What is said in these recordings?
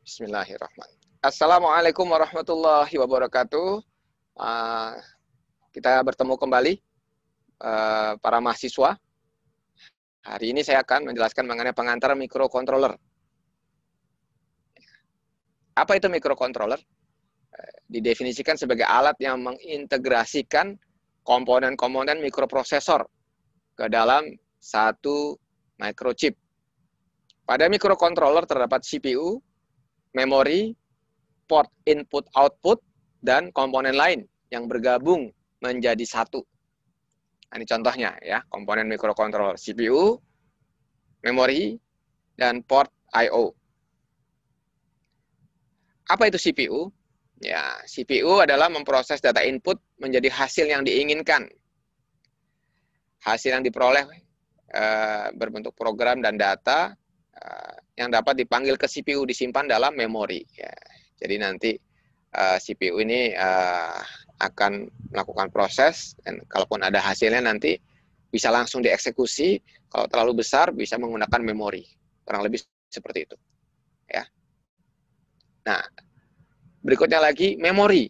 Bismillahirrahmanirrahim. Assalamualaikum warahmatullahi wabarakatuh. Uh, kita bertemu kembali para mahasiswa. Hari ini saya akan menjelaskan mengenai pengantar microcontroller. Apa itu microcontroller? Didefinisikan sebagai alat yang mengintegrasikan komponen-komponen mikroprosesor ke dalam satu microchip. Pada microcontroller terdapat CPU, memori, port input-output, dan komponen lain yang bergabung menjadi satu. Nah, ini contohnya ya, komponen microcontroller, CPU, memori, dan port I/O. Apa itu CPU? Ya, CPU adalah memproses data input menjadi hasil yang diinginkan. Hasil yang diperoleh berbentuk program dan data yang dapat dipanggil ke CPU, disimpan dalam memori. Ya, jadi nanti CPU ini akan melakukan proses, dan kalaupun ada hasilnya nanti bisa langsung dieksekusi. Kalau terlalu besar bisa menggunakan memori. Kurang lebih seperti itu. Ya. Nah, berikutnya lagi memori.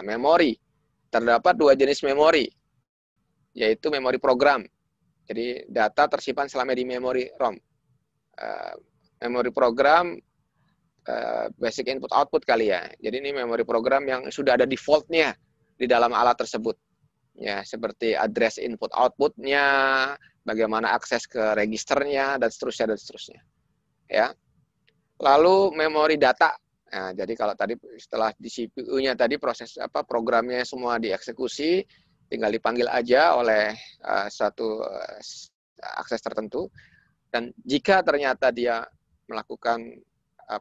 Memori. Terdapat dua jenis memori, yaitu memori program. Jadi data tersimpan selama di memori ROM. Memori program basic input output kali ya. Jadi ini memori program yang sudah ada defaultnya di dalam alat tersebut. Ya, seperti address input outputnya, bagaimana akses ke registernya, dan seterusnya. Ya. Lalu memori data. Nah, jadi kalau tadi setelah di CPU-nya tadi proses programnya semua dieksekusi, tinggal dipanggil aja oleh suatu akses tertentu. Dan jika ternyata dia melakukan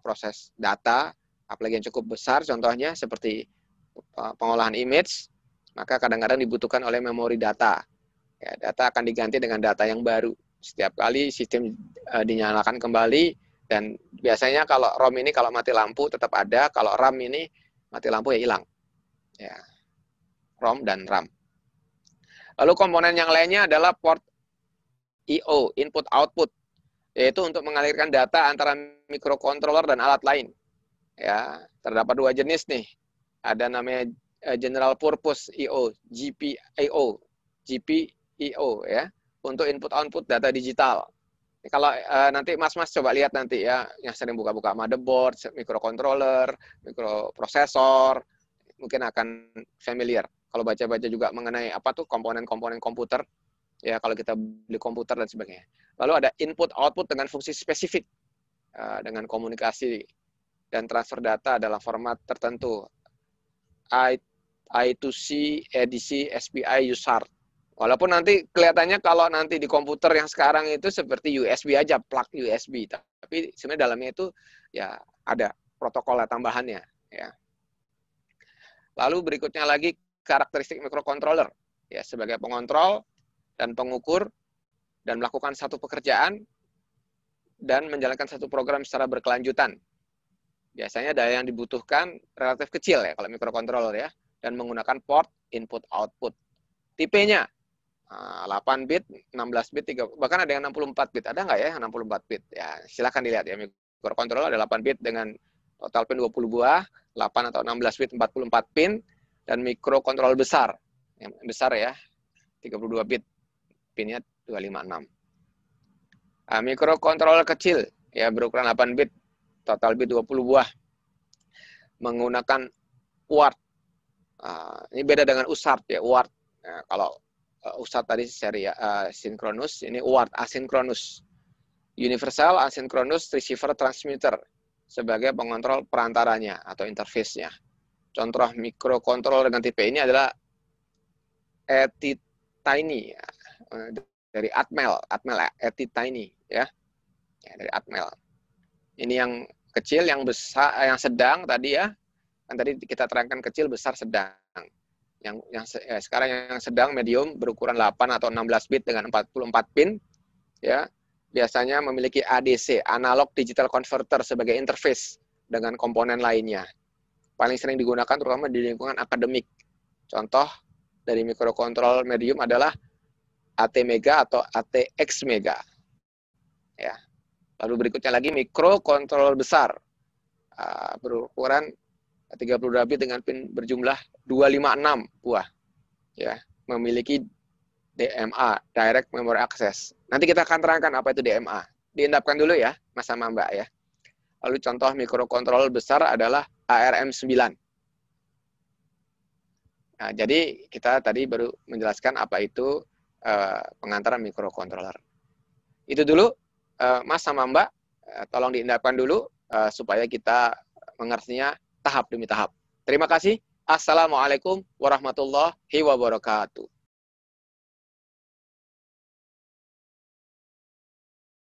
proses data, apalagi yang cukup besar, contohnya seperti pengolahan image, maka kadang-kadang dibutuhkan oleh memori data. Ya, data akan diganti dengan data yang baru. Setiap kali sistem dinyalakan kembali, dan biasanya kalau ROM ini kalau mati lampu tetap ada, kalau RAM ini mati lampu ya hilang. Ya, ROM dan RAM. Lalu komponen yang lainnya adalah port I/O, input-output, yaitu untuk mengalirkan data antara microcontroller dan alat lain. Ya, terdapat dua jenis nih. Ada namanya General Purpose I/O, GPIO, GPIO ya, untuk input-output data digital. Kalau nanti mas-mas coba lihat nanti ya, yang sering buka-buka motherboard, microcontroller, mikroprosesor, mungkin akan familiar. Kalau baca-baca juga mengenai apa tuh komponen-komponen komputer, ya kalau kita beli komputer dan sebagainya. Lalu ada input-output dengan fungsi spesifik, dengan komunikasi dan transfer data dalam format tertentu. I2C, EDC, SPI, USART. Walaupun nanti kelihatannya kalau nanti di komputer yang sekarang itu seperti USB aja, plug USB. Tapi sebenarnya dalamnya itu ya ada protokol tambahannya. Ya. Lalu berikutnya lagi karakteristik microcontroller. Ya, sebagai pengontrol dan pengukur dan melakukan satu pekerjaan dan menjalankan satu program secara berkelanjutan. Biasanya daya yang dibutuhkan relatif kecil ya kalau microcontroller ya, dan menggunakan port input output. Tipenya 8 bit, 16 bit, 3, bahkan ada yang 64 bit. Ada nggak ya 64 bit? Ya, silakan dilihat ya. Microcontroller ada 8 bit dengan total pin 20 buah, 8 atau 16 bit 44 pin, dan microcontroller besar. Yang besar ya, 32 bit. Pinnya 256. Microcontroller kecil ya berukuran 8 bit, total bit 20 buah, menggunakan UART. Ini beda dengan USART ya, UART. Nah, kalau USART tadi seri sinkronus, ini UART asinkronus. Universal Asynchronous Receiver Transmitter sebagai pengontrol perantaranya atau interface-nya. Contoh microcontroller dengan tipe ini adalah ATtiny ya, dari Atmel ATtiny ya, dari Atmel. Ini yang kecil, yang besar, yang sedang tadi ya. Kan tadi kita terangkan kecil, besar, sedang. Sekarang yang sedang medium berukuran 8 atau 16 bit dengan 44 pin ya. Biasanya memiliki ADC, analog digital converter, sebagai interface dengan komponen lainnya. Paling sering digunakan terutama di lingkungan akademik. Contoh dari microcontroller medium adalah ATmega atau ATxmega. Ya. Lalu berikutnya lagi microcontroller besar. berukuran 32 bit dengan pin berjumlah 256 buah. Ya, memiliki DMA, Direct Memory Access. Nanti kita akan terangkan apa itu DMA. Diendapkan dulu ya, Mas sama Mbak ya. Lalu contoh mikrokontroler besar adalah ARM9. Nah, jadi kita tadi baru menjelaskan apa itu pengantaran mikrokontroler. Itu dulu, Mas sama Mbak, tolong diendapkan dulu supaya kita mengertinya tahap demi tahap. Terima kasih. Assalamualaikum warahmatullahi wabarakatuh.